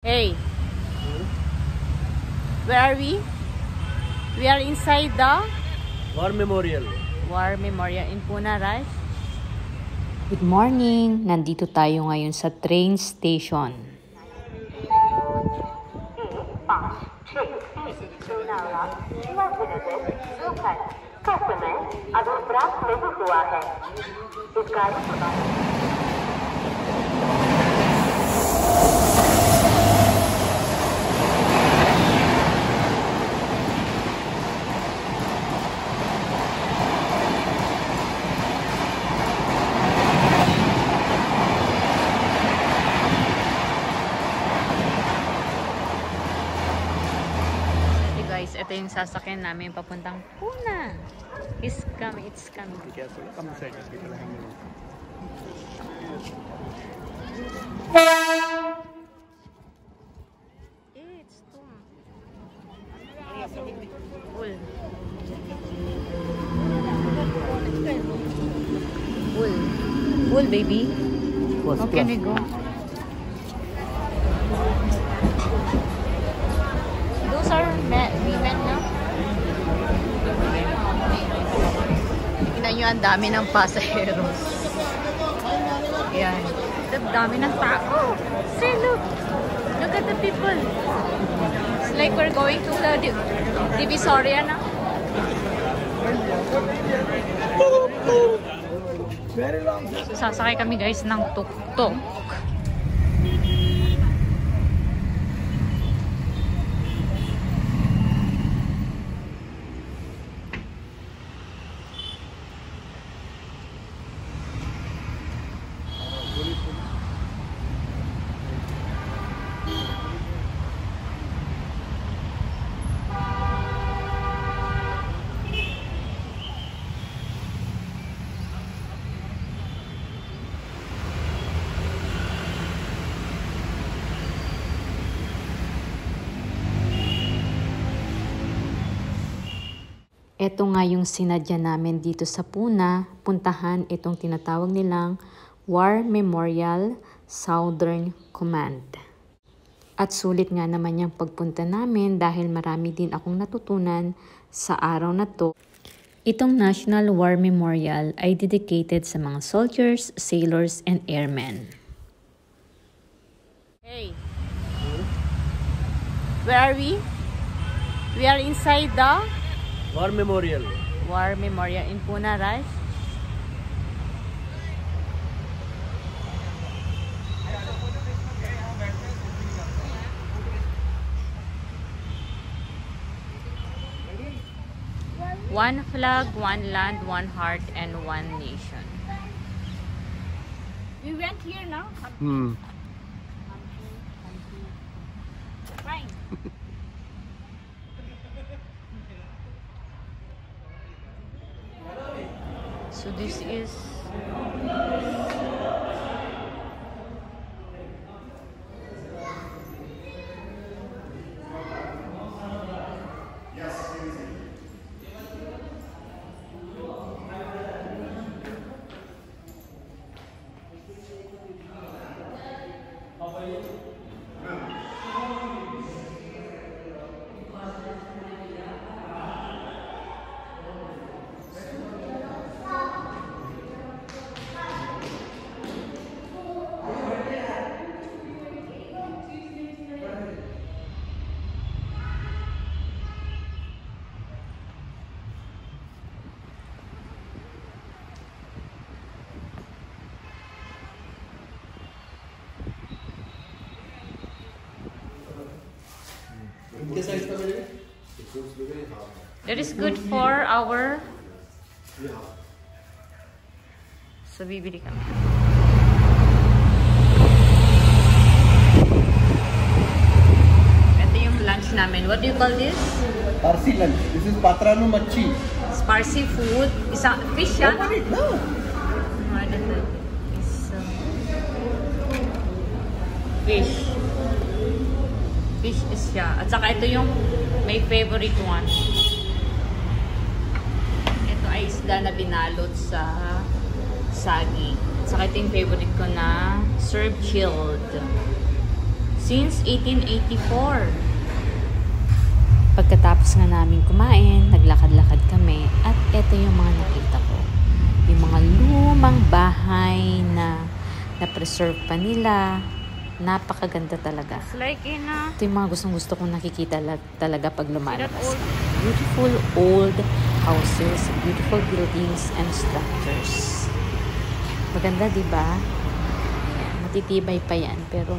Hey, where are we? We are inside the War Memorial. War Memorial in Pune, right? Good morning! Nandito tayo ngayon sa train station. Guys, ito yung sasakyan namin papuntang Pune. It's coming. Come inside. People are hanging out. It's too full. Full, baby. How can we go? Those are women na. Tingnan nyo, ang dami ng pasaheros. Ayan. Ang dami ng tao. See, look. Look at the people. It's like we're going to the Divisoria na. So, sasakay kami guys ng tuk-tuk. Ito nga yung sinadya namin dito sa Pune, puntahan itong tinatawag nilang War Memorial Southern Command. At sulit nga naman yung pagpunta namin dahil marami din akong natutunan sa araw na to. Itong National War Memorial ay dedicated sa mga soldiers, sailors, and airmen. Hey, where are we? We are inside the War Memorial. War Memorial in Pune, right? One flag, one land, one heart, and one nation. We went here now. Fine. So this is that is good for our. So bibili kami. Ito yung lunch namin. What do you call this? Parsi lunch. This is Patranu Machi. Sparsi food. Isang fish yan? No. Fish. Fish is siya. At saka ito yung may favorite one. Ito ay isda na binalot sa saging. At saka ito yung favorite ko na served chilled. Since 1884. Pagkatapos nga namin kumain, naglakad-lakad kami at eto yung mga nakita ko. Yung mga lumang bahay na na-preserve pa nila. Napakaganda talaga. Ito yung mga gustong-gusto kong nakikita talaga pag lumalabas. Beautiful old houses, beautiful buildings and structures. Maganda, di ba? Ayan, matitibay pa yan, pero